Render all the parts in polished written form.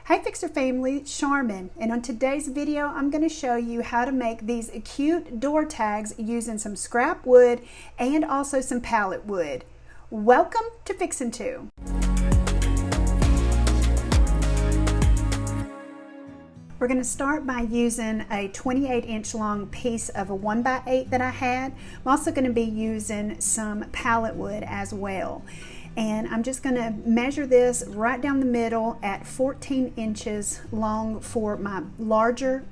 Hey Fixer family, Charmin, and on today's video I'm going to show you how to make these cute door tags using some scrap wood and also some pallet wood. Welcome to Fixin' 2. We're going to start by using a 28-inch long piece of a 1x8 that I had. I'm also going to be using some pallet wood as well. And I'm just going to measure this right down the middle at 14 inches long for my larger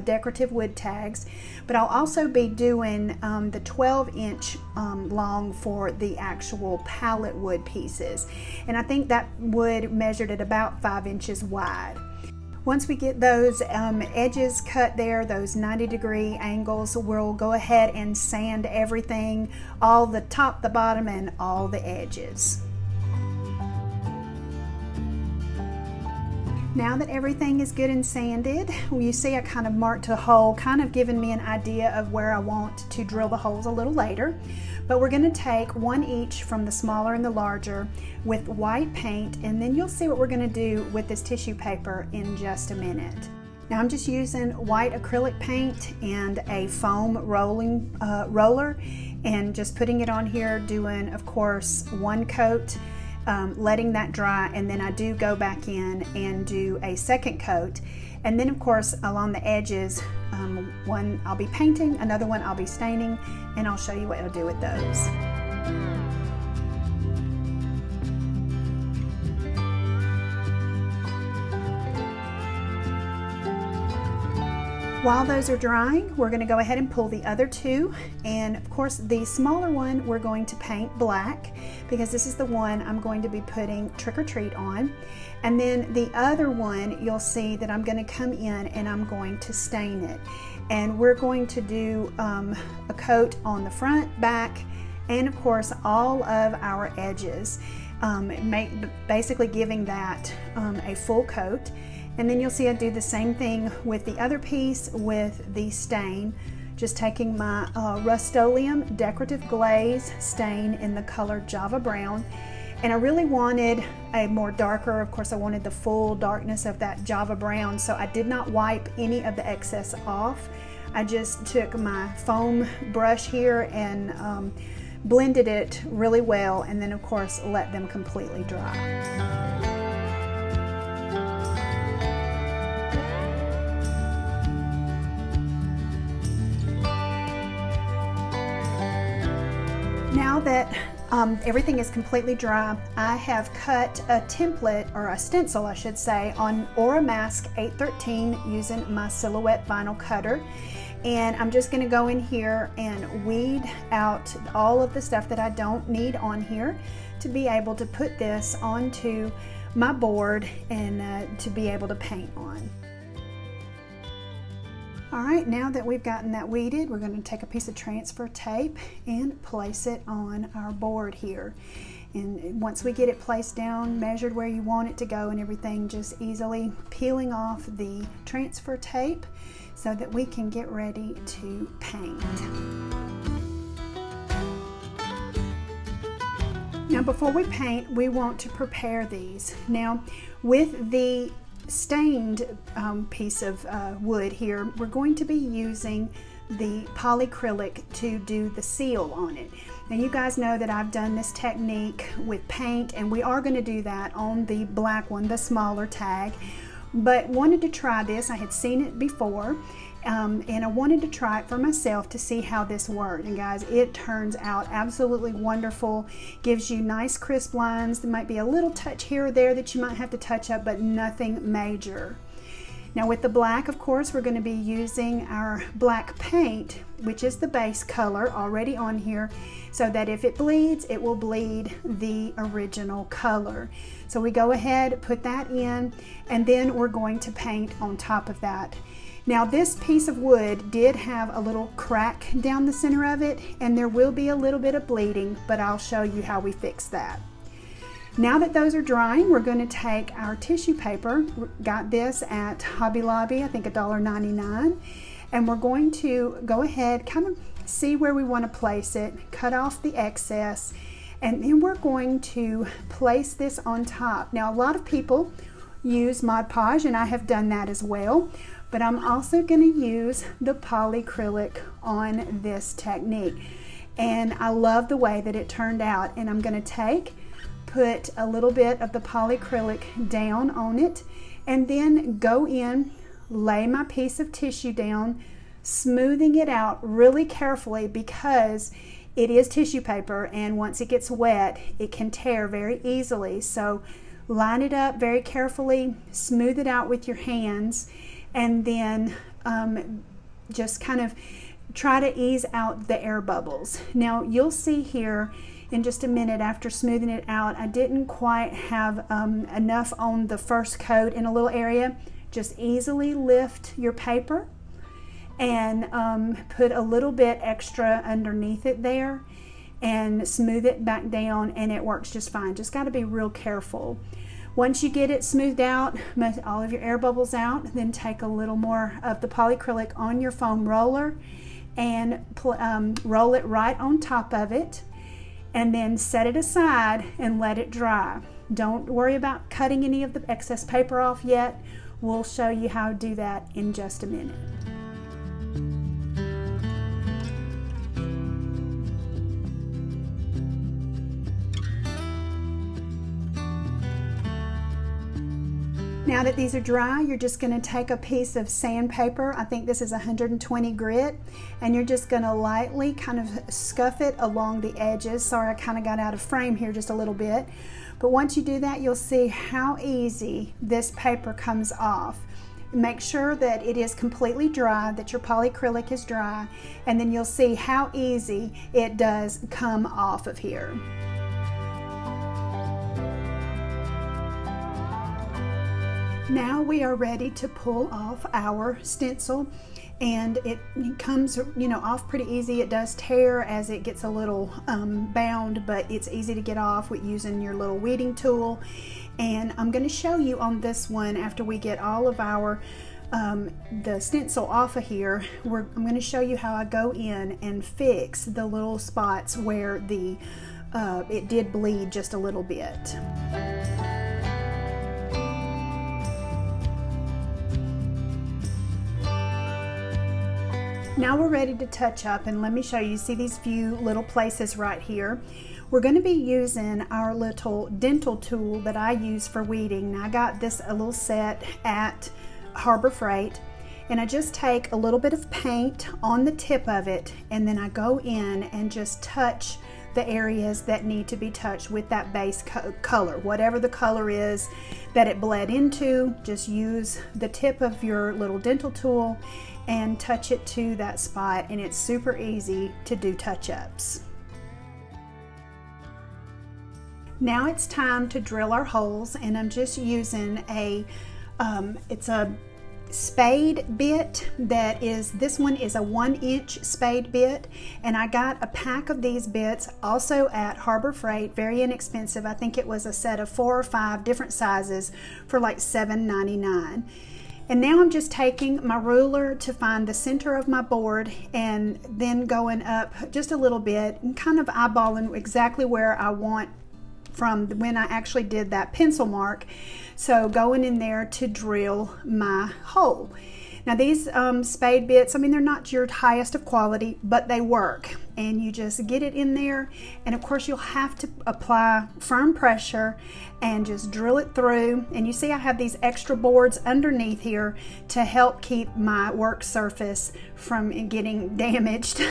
decorative wood tags, but I'll also be doing the 12-inch long for the actual pallet wood pieces. And I think that wood measured at about 5 inches wide. Once we get those edges cut there, those 90-degree angles, we'll go ahead and sand everything, all the top, the bottom, and all the edges. Now that everything is good and sanded, you see I kind of marked a hole, kind of giving me an idea of where I want to drill the holes a little later. But we're going to take one each from the smaller and the larger with white paint, and then you'll see what we're going to do with this tissue paper in just a minute. Now I'm just using white acrylic paint and a foam roller and just putting it on here, doing of course one coat, letting that dry, and then I do go back in and do a second coat, and then of course along the edges, one I'll be painting, another one I'll be staining, and I'll show you what I'll do with those. While those are drying, we're going to go ahead and pull the other two, and of course the smaller one we're going to paint black because this is the one I'm going to be putting Trick or Treat on, and then the other one you'll see that I'm going to come in and I'm going to stain it, and we're going to do a coat on the front, back, and of course all of our edges, basically giving that a full coat. And then you'll see I do the same thing with the other piece with the stain, just taking my Rust-Oleum Decorative Glaze stain in the color Java Brown. And I really wanted a more darker, of course I wanted the full darkness of that Java Brown, so I did not wipe any of the excess off. I just took my foam brush here and blended it really well, and then of course let them completely dry. Now that everything is completely dry, I have cut a template, or a stencil I should say, on Aura Mask 813 using my Silhouette vinyl cutter. And I'm just going to go in here and weed out all of the stuff that I don't need on here to be able to put this onto my board and to be able to paint on. Alright, now that we've gotten that weeded, we're going to take a piece of transfer tape and place it on our board here. And once we get it placed down, measured where you want it to go and everything, just easily peeling off the transfer tape so that we can get ready to paint. Now before we paint, we want to prepare these. Now with the stained piece of wood here, we're going to be using the polyacrylic to do the seal on it. Now you guys know that I've done this technique with paint, and we are going to do that on the black one, the smaller tag, but wanted to try this. I had seen it before, and I wanted to try it for myself to see how this worked. And guys, it turns out absolutely wonderful. Gives you nice crisp lines. There might be a little touch here or there that you might have to touch up, but nothing major. Now with the black, of course, we're going to be using our black paint, which is the base color already on here, so that if it bleeds, it will bleed the original color. So we go ahead, put that in, and then we're going to paint on top of that. Now this piece of wood did have a little crack down the center of it, and there will be a little bit of bleeding, but I'll show you how we fix that. Now that those are drying, we're going to take our tissue paper, got this at Hobby Lobby, I think $1.99, and we're going to go ahead, kind of see where we want to place it, cut off the excess, and then we're going to place this on top. Now a lot of people use Mod Podge, and I have done that as well. But I'm also going to use the polyacrylic on this technique. And I love the way that it turned out. And I'm going to put a little bit of the polyacrylic down on it, and then go in, lay my piece of tissue down, smoothing it out really carefully because it is tissue paper, and once it gets wet, it can tear very easily. So line it up very carefully, smooth it out with your hands, and then just kind of try to ease out the air bubbles. Now you'll see here in just a minute, after smoothing it out, I didn't quite have enough on the first coat in a little area. Just easily lift your paper and put a little bit extra underneath it there and smooth it back down, and it works just fine. Just got to be real careful. Once you get it smoothed out, all of your air bubbles out, then take a little more of the polyacrylic on your foam roller and roll it right on top of it, and then set it aside and let it dry. Don't worry about cutting any of the excess paper off yet. We'll show you how to do that in just a minute. Now that these are dry, you're just going to take a piece of sandpaper. I think this is 120 grit, and you're just going to lightly kind of scuff it along the edges. Sorry, I kind of got out of frame here just a little bit. But once you do that, you'll see how easy this paper comes off. Make sure that it is completely dry, that your polyacrylic is dry, and then you'll see how easy it does come off of here. Now we are ready to pull off our stencil, and it comes, off pretty easy. It does tear as it gets a little bound, but it's easy to get off with using your little weeding tool. And I'm going to show you on this one, after we get all of our the stencil off of here, I'm going to show you how I go in and fix the little spots where it did bleed just a little bit. Now we're ready to touch up, and let me show you. See these few little places right here? We're going to be using our little dental tool that I use for weeding. Now I got this a little set at Harbor Freight, and I just take a little bit of paint on the tip of it, and then I go in and just touch the areas that need to be touched with that base color. Whatever the color is that it bled into, just use the tip of your little dental tool and touch it to that spot, and it's super easy to do touch-ups. Now it's time to drill our holes, and I'm just using it's a spade bit this one is a 1-inch spade bit, and I got a pack of these bits also at Harbor Freight, very inexpensive. I think it was a set of 4 or 5 different sizes for like $7.99. And now I'm just taking my ruler to find the center of my board, and then going up just a little bit and kind of eyeballing exactly where I want from when I actually did that pencil mark. So going in there to drill my hole. Now these spade bits, they're not your highest of quality, but they work. And you just get it in there, and of course you'll have to apply firm pressure and just drill it through. And you see I have these extra boards underneath here to help keep my work surface from getting damaged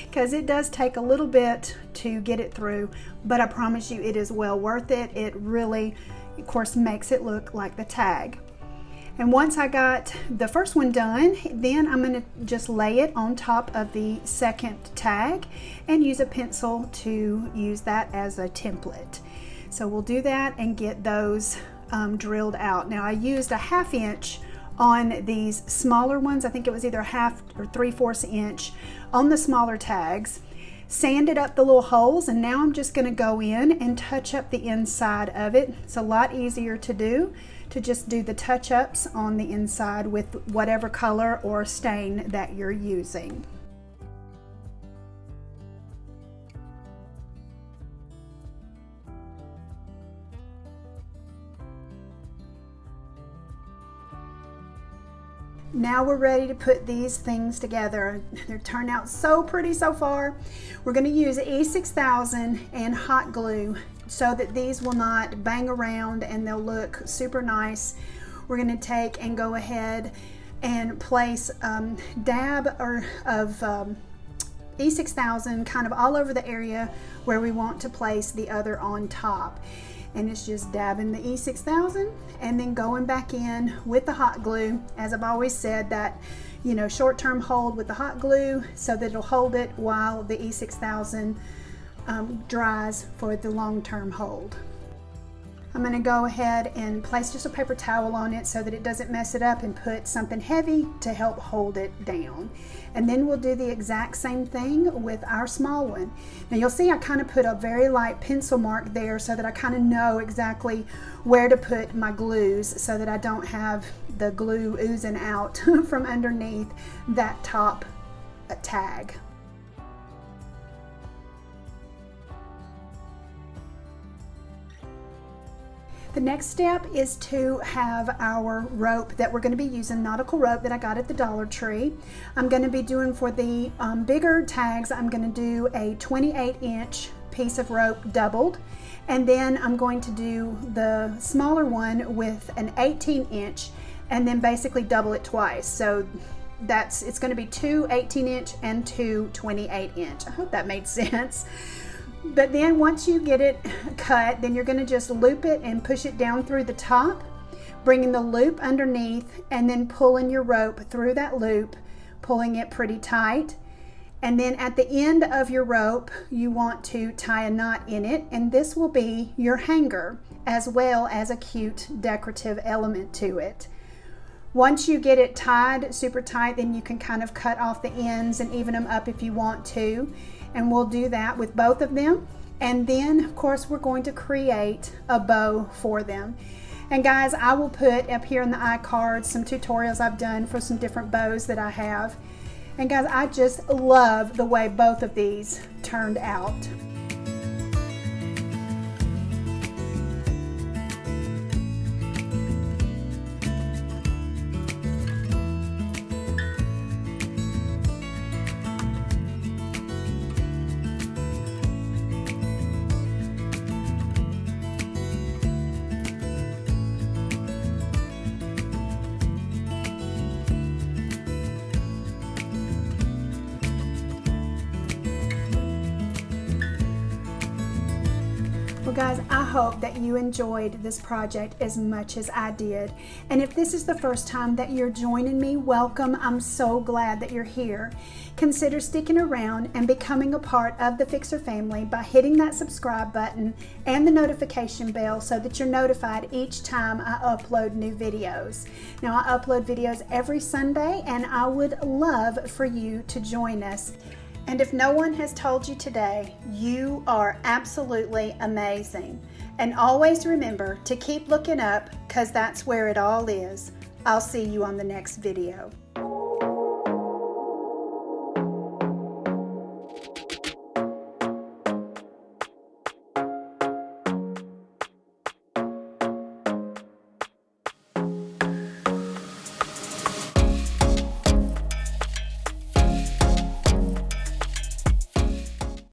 because it does take a little bit to get it through, but I promise you it is well worth it. It really, of course, makes it look like the tag. And once I got the first one done, then I'm going to just lay it on top of the second tag and use a pencil to use that as a template. So we'll do that and get those drilled out. Now I used a 1/2 inch on these smaller ones. I think it was either 1/2 or 3/4 inch on the smaller tags. Sanded up the little holes, and now I'm just going to go in and touch up the inside of it. It's a lot easier to do, to just do the touch-ups on the inside with whatever color or stain that you're using. Now we're ready to put these things together. They're turned out so pretty so far. We're going to use E6000 and hot glue so that these will not bang around and they'll look super nice. We're going to take and go ahead and place dab of E6000 kind of all over the area where we want to place the other on top. And it's just dabbing the E6000 and then going back in with the hot glue. As I've always said, that, you know, short-term hold with the hot glue so that it'll hold it while the E6000 dries for the long-term hold. I'm going to go ahead and place just a paper towel on it so that it doesn't mess it up, and put something heavy to help hold it down. And then we'll do the exact same thing with our small one. Now you'll see I kind of put a very light pencil mark there so that I kind of know exactly where to put my glues so that I don't have the glue oozing out from underneath that top tag. The next step is to have our rope that we're going to be using, nautical rope that I got at the Dollar Tree. I'm going to be doing for the bigger tags, I'm going to do a 28-inch piece of rope doubled, and then I'm going to do the smaller one with an 18-inch and then basically double it twice. So it's going to be two 18-inch and two 28-inch. I hope that made sense. But then once you get it cut, then you're going to just loop it and push it down through the top, bringing the loop underneath and then pulling your rope through that loop, pulling it pretty tight. And then at the end of your rope, you want to tie a knot in it, and this will be your hanger as well as a cute decorative element to it. Once you get it tied super tight, then you can kind of cut off the ends and even them up if you want to. And we'll do that with both of them. And then of course we're going to create a bow for them. And guys, I will put up here in the iCards some tutorials I've done for some different bows that I have. And guys, I just love the way both of these turned out. Well guys, I hope that you enjoyed this project as much as I did. And if this is the first time that you're joining me, welcome. I'm so glad that you're here. Consider sticking around and becoming a part of the Fixer family by hitting that subscribe button and the notification bell so that you're notified each time I upload new videos. Now, I upload videos every Sunday, and I would love for you to join us. And if no one has told you today, you are absolutely amazing. And always remember to keep looking up, because that's where it all is. I'll see you on the next video.